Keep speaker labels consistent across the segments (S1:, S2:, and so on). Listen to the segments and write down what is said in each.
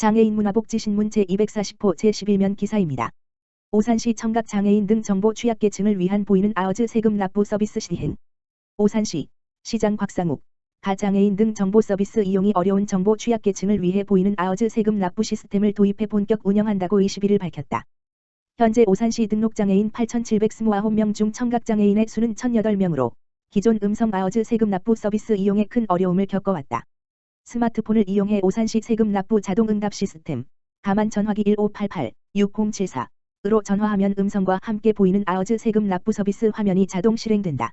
S1: 장애인 문화복지신문 제240호 제11면 기사입니다. 오산시 청각 장애인 등 정보 취약계층을 위한 보이는 아워즈 세금 납부 서비스 시행. 오산시 시장 곽상욱 가장애인 등 정보 서비스 이용이 어려운 정보 취약계층을 위해 보이는 아워즈 세금 납부 시스템을 도입해 본격 운영한다고 21일 밝혔다. 현재 오산시 등록장애인 8,729명 중 청각장애인의 수는 1,008명으로 기존 음성 아워즈 세금 납부 서비스 이용에 큰 어려움을 겪어왔다. 스마트폰을 이용해 오산시 세금 납부 자동응답 시스템 가만 전화기 1588-6074으로 전화하면 음성과 함께 보이는 아워즈 세금 납부 서비스 화면이 자동 실행된다.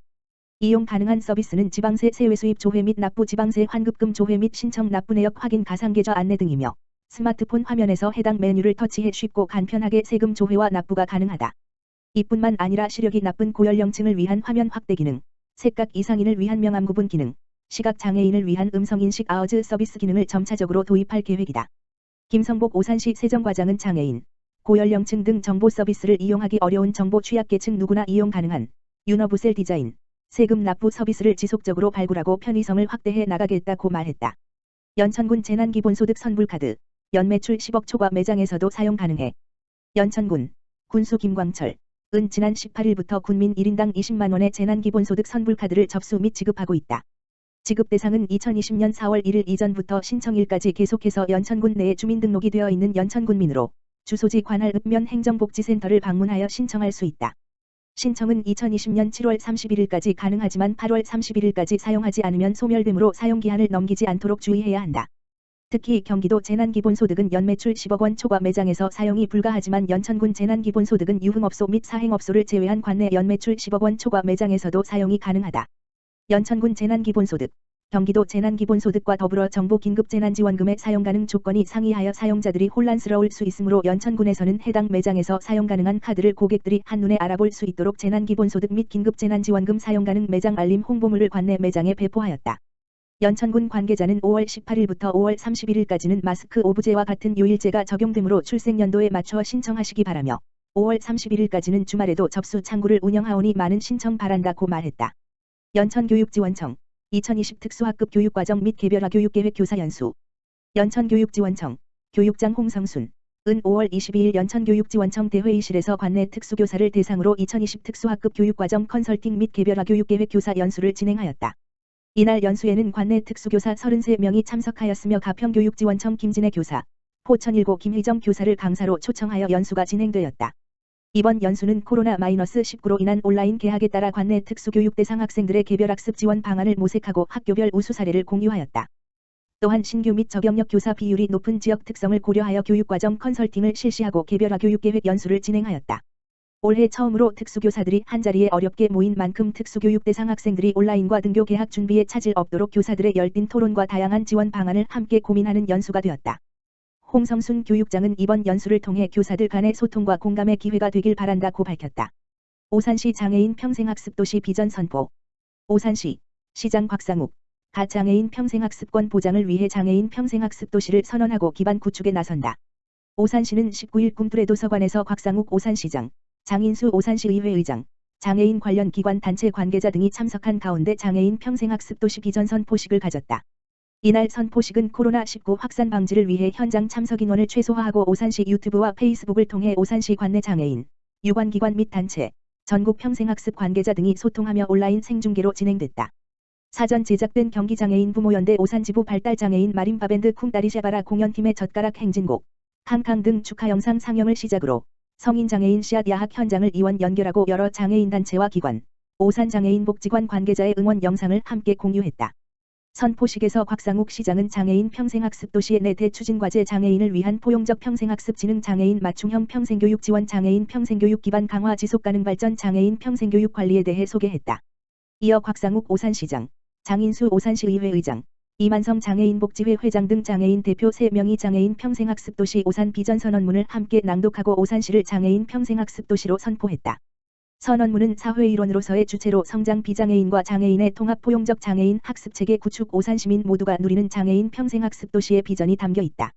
S1: 이용 가능한 서비스는 지방세 세외수입 조회 및 납부 지방세 환급금 조회 및 신청 납부 내역 확인 가상계좌 안내 등이며 스마트폰 화면에서 해당 메뉴를 터치해 쉽고 간편하게 세금 조회와 납부가 가능하다. 이뿐만 아니라 시력이 나쁜 고연령층을 위한 화면 확대 기능, 색각 이상인을 위한 명암 구분 기능, 시각장애인을 위한 음성인식 아워즈 서비스 기능을 점차적으로 도입할 계획이다. 김성복 오산시 세정과장은 장애인, 고연령층 등 정보 서비스를 이용하기 어려운 정보 취약계층 누구나 이용 가능한 유너브셀 디자인, 세금 납부 서비스를 지속적으로 발굴하고 편의성을 확대해 나가겠다고 말했다. 연천군 재난기본소득 선불카드, 연매출 10억 초과 매장에서도 사용 가능해. 연천군, 군수 김광철, 은 지난 18일부터 군민 1인당 20만원의 재난기본소득 선불카드를 접수 및 지급하고 있다. 지급 대상은 2020년 4월 1일 이전부터 신청일까지 계속해서 연천군 내에 주민등록이 되어 있는 연천군민으로 주소지 관할 읍면 행정복지센터를 방문하여 신청할 수 있다. 신청은 2020년 7월 31일까지 가능하지만 8월 31일까지 사용하지 않으면 소멸되므로 사용기한을 넘기지 않도록 주의해야 한다. 특히 경기도 재난기본소득은 연매출 10억 원 초과 매장에서 사용이 불가하지만 연천군 재난기본소득은 유흥업소 및 사행업소를 제외한 관내 연매출 10억 원 초과 매장에서도 사용이 가능하다. 연천군 재난기본소득, 경기도 재난기본소득과 더불어 정부 긴급재난지원금의 사용 가능 조건이 상이하여 사용자들이 혼란스러울 수 있으므로 연천군에서는 해당 매장에서 사용 가능한 카드를 고객들이 한눈에 알아볼 수 있도록 재난기본소득 및 긴급재난지원금 사용 가능 매장 알림 홍보물을 관내 매장에 배포하였다. 연천군 관계자는 5월 18일부터 5월 31일까지는 마스크 오브제와 같은 요일제가 적용되므로 출생연도에 맞춰 신청하시기 바라며 5월 31일까지는 주말에도 접수 창구를 운영하오니 많은 신청 바란다고 말했다. 연천교육지원청 2020 특수학급 교육과정 및 개별화 교육계획 교사 연수. 연천교육지원청 교육장 홍성순 은 5월 22일 연천교육지원청 대회의실에서 관내 특수교사를 대상으로 2020 특수학급 교육과정 컨설팅 및 개별화 교육계획 교사 연수를 진행하였다. 이날 연수에는 관내 특수교사 33명이 참석하였으며 가평교육지원청 김진애 교사, 포천일고 김희정 교사를 강사로 초청하여 연수가 진행되었다. 이번 연수는 코로나-19로 인한 온라인 개학에 따라 관내 특수교육 대상 학생들의 개별학습 지원 방안을 모색하고 학교별 우수 사례를 공유하였다. 또한 신규 및 저경력 교사 비율이 높은 지역 특성을 고려하여 교육과정 컨설팅을 실시하고 개별화 교육계획 연수를 진행하였다. 올해 처음으로 특수교사들이 한자리에 어렵게 모인 만큼 특수교육 대상 학생들이 온라인과 등교 개학 준비에 차질 없도록 교사들의 열띤 토론과 다양한 지원 방안을 함께 고민하는 연수가 되었다. 홍성순 교육장은 이번 연수를 통해 교사들 간의 소통과 공감의 기회가 되길 바란다고 밝혔다. 오산시 장애인 평생학습도시 비전 선포. 오산시 시장 곽상욱 가장애인 평생학습권 보장을 위해 장애인 평생학습도시를 선언하고 기반 구축에 나선다. 오산시는 19일 꿈뚜레 도서관에서 곽상욱 오산시장, 장인수 오산시의회 의장, 장애인 관련 기관 단체 관계자 등이 참석한 가운데 장애인 평생학습도시 비전 선포식을 가졌다. 이날 선포식은 코로나19 확산 방지를 위해 현장 참석 인원을 최소화하고 오산시 유튜브와 페이스북을 통해 오산시 관내 장애인, 유관기관 및 단체, 전국 평생학습 관계자 등이 소통하며 온라인 생중계로 진행됐다. 사전 제작된 경기장애인 부모연대 오산지부 발달장애인 마림바밴드 쿵따리샤바라 공연팀의 젓가락 행진곡, 캉캉 등 축하 영상 상영을 시작으로 성인장애인 씨앗 야학 현장을 이원 연결하고 여러 장애인 단체와 기관, 오산장애인복지관 관계자의 응원 영상을 함께 공유했다. 선포식에서 곽상욱 시장은 장애인 평생학습도시의 내대 추진과제 장애인을 위한 포용적 평생학습 지능 장애인 맞춤형 평생교육 지원 장애인 평생교육 기반 강화 지속가능 발전 장애인 평생교육 관리에 대해 소개했다. 이어 곽상욱 오산시장, 장인수 오산시의회 의장, 이만성 장애인복지회 회장 등 장애인 대표 3명이 장애인 평생학습도시 오산 비전 선언문을 함께 낭독하고 오산시를 장애인 평생학습도시로 선포했다. 선언문은 사회 일원으로서의 주체로 성장 비장애인과 장애인의 통합 포용적 장애인 학습체계 구축 오산 시민 모두가 누리는 장애인 평생학습 도시의 비전이 담겨 있다.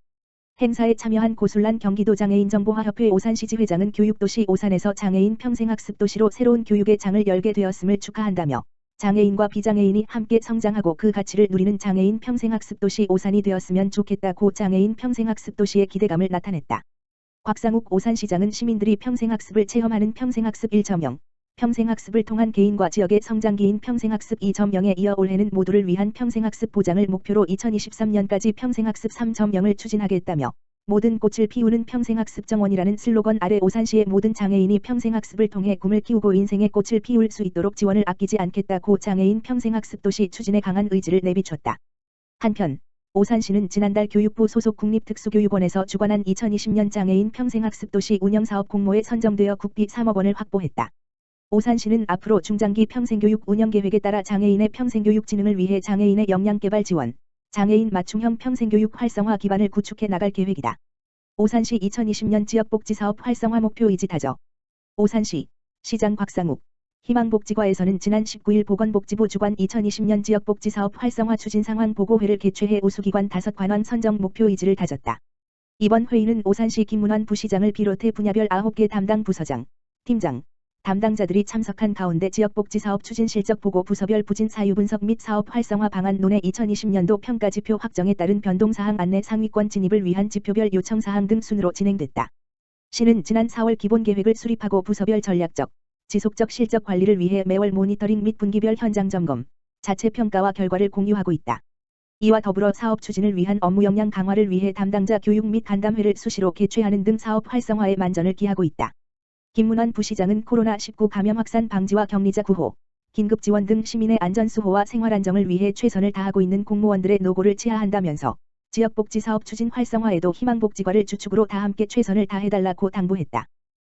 S1: 행사에 참여한 고술란 경기도 장애인정보화협회 오산시지 회장은 교육도시 오산에서 장애인 평생학습 도시로 새로운 교육의 장을 열게 되었음을 축하한다며 장애인과 비장애인이 함께 성장하고 그 가치를 누리는 장애인 평생학습도시 오산이 되었으면 좋겠다고 장애인 평생학습도시의 기대감을 나타냈다. 곽상욱 오산시장은 시민들이 평생학습을 체험하는 평생학습 1.0, 평생학습을 통한 개인과 지역의 성장기인 평생학습 2.0에 이어 올해는 모두를 위한 평생학습 보장을 목표로 2023년까지 평생학습 3.0을 추진하겠다며 모든 꽃을 피우는 평생학습 정원이라는 슬로건 아래 오산시의 모든 장애인이 평생학습을 통해 꿈을 키우고 인생의 꽃을 피울 수 있도록 지원을 아끼지 않겠다고 장애인 평생학습도시 추진에 강한 의지를 내비쳤다. 한편 오산시는 지난달 교육부 소속 국립특수교육원에서 주관한 2020년 장애인 평생학습도시 운영사업 공모에 선정되어 국비 3억 원을 확보했다. 오산시는 앞으로 중장기 평생교육 운영계획에 따라 장애인의 평생교육 진흥을 위해 장애인의 역량개발 지원, 장애인 맞춤형 평생교육 활성화 기반을 구축해 나갈 계획이다. 오산시 2020년 지역복지사업 활성화 목표 이지타적. 오산시 시장 곽상욱 희망복지과에서는 지난 19일 보건복지부 주관 2020년 지역복지사업 활성화 추진 상황 보고회를 개최해 우수기관 5관원 선정 목표 이지를 다졌다. 이번 회의는 오산시 김문환 부시장을 비롯해 분야별 9개 담당 부서장, 팀장, 담당자들이 참석한 가운데 지역복지사업 추진 실적 보고 부서별 부진 사유 분석 및 사업 활성화 방안 논의 2020년도 평가지표 확정에 따른 변동사항 안내 상위권 진입을 위한 지표별 요청사항 등 순으로 진행됐다. 시는 지난 4월 기본계획을 수립하고 부서별 전략적, 지속적 실적 관리를 위해 매월 모니터링 및 분기별 현장 점검, 자체 평가와 결과를 공유하고 있다. 이와 더불어 사업 추진을 위한 업무 역량 강화를 위해 담당자 교육 및 간담회를 수시로 개최하는 등 사업 활성화에 만전을 기하고 있다. 김문환 부시장은 코로나19 감염 확산 방지와 격리자 구호, 긴급 지원 등 시민의 안전 수호와 생활 안정을 위해 최선을 다하고 있는 공무원들의 노고를 치하한다면서 지역복지사업 추진 활성화에도 희망복지과를 주축으로 다 함께 최선을 다해달라고 당부했다.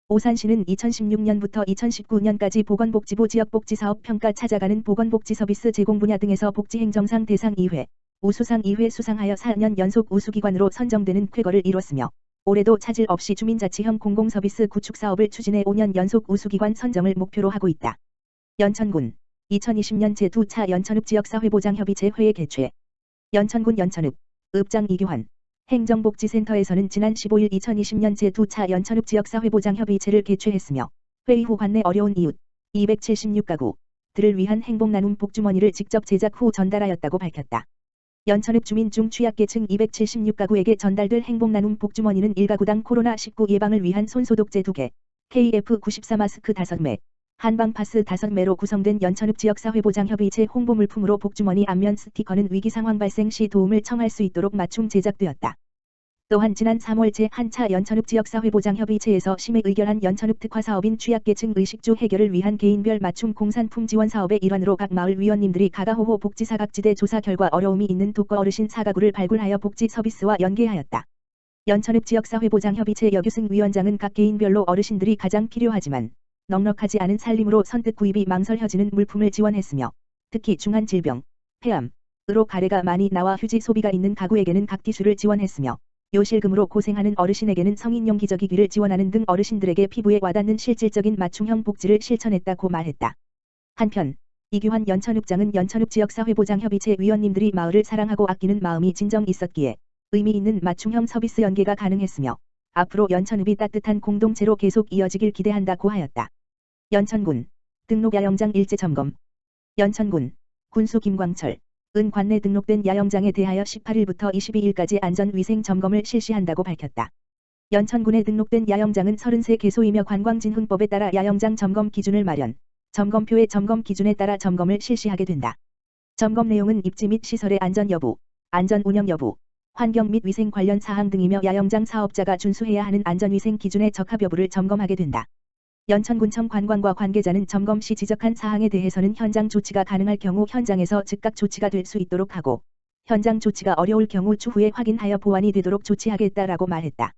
S1: 오산시는 2016년부터 2019년까지 보건복지부 지역복지사업 평가 찾아가는 보건복지서비스 제공 분야 등에서 복지행정상 대상 2회, 우수상 2회 수상하여 4년 연속 우수기관으로 선정되는 쾌거를 이뤘으며 올해도 차질 없이 주민자치형 공공서비스 구축 사업을 추진해 5년 연속 우수기관 선정을 목표로 하고 있다. 연천군 2020년 제2차 연천읍 지역사회보장협의체 회의 개최. 연천군 연천읍 읍장 이규환 행정복지센터에서는 지난 15일 2020년 제2차 연천읍 지역사회보장협의체를 개최했으며 회의 후 관내 어려운 이웃 276가구들을 위한 행복나눔 복주머니를 직접 제작 후 전달하였다고 밝혔다. 연천읍 주민 중 취약계층 276가구에게 전달될 행복나눔 복주머니는 1가구당 코로나19 예방을 위한 손소독제 2개, KF94 마스크 5매, 한방파스 5매로 구성된 연천읍 지역사회보장협의체 홍보물품으로 복주머니 앞면 스티커는 위기상황 발생 시 도움을 청할 수 있도록 맞춤 제작되었다. 또한 지난 3월 제1차 연천읍 지역사회보장협의체에서 심의 의결한 연천읍 특화사업인 취약계층 의식주 해결을 위한 개인별 맞춤 공산품 지원 사업의 일환으로 각 마을 위원님들이 가가호호 복지사각지대 조사 결과 어려움이 있는 독거 어르신 4가구를 발굴하여 복지 서비스와 연계하였다. 연천읍 지역사회보장협의체 여규승 위원장은 각 개인별로 어르신들이 가장 필요하지만 넉넉하지 않은 살림으로 선뜻 구입이 망설여지는 물품을 지원했으며 특히 중한 질병, 폐암으로 가래가 많이 나와 휴지 소비가 있는 가구에게는 각 티슈를 지원했으며 요실금으로 고생하는 어르신에게는 성인용 기저귀를 지원하는 등 어르신들에게 피부에 와닿는 실질적인 맞춤형 복지를 실천했다고 말했다. 한편 이규환 연천읍장은 연천읍 지역사회보장협의체 위원님들이 마을을 사랑하고 아끼는 마음이 진정 있었기에 의미 있는 맞춤형 서비스 연계가 가능했으며 앞으로 연천읍이 따뜻한 공동체로 계속 이어지길 기대한다고 하였다. 연천군 등록 야영장 일제 점검. 연천군 군수 김광철 은 관내 등록된 야영장에 대하여 18일부터 22일까지 안전위생 점검을 실시한다고 밝혔다. 연천군에 등록된 야영장은 33개소이며 관광진흥법에 따라 야영장 점검 기준을 마련, 점검표의 점검 기준에 따라 점검을 실시하게 된다. 점검 내용은 입지 및 시설의 안전 여부, 안전 운영 여부, 환경 및 위생 관련 사항 등이며 야영장 사업자가 준수해야 하는 안전위생 기준의 적합 여부를 점검하게 된다. 연천군청 관광과 관계자는 점검 시 지적한 사항에 대해서는 현장 조치가 가능할 경우 현장에서 즉각 조치가 될 수 있도록 하고 현장 조치가 어려울 경우 추후에 확인하여 보완이 되도록 조치하겠다라고 말했다.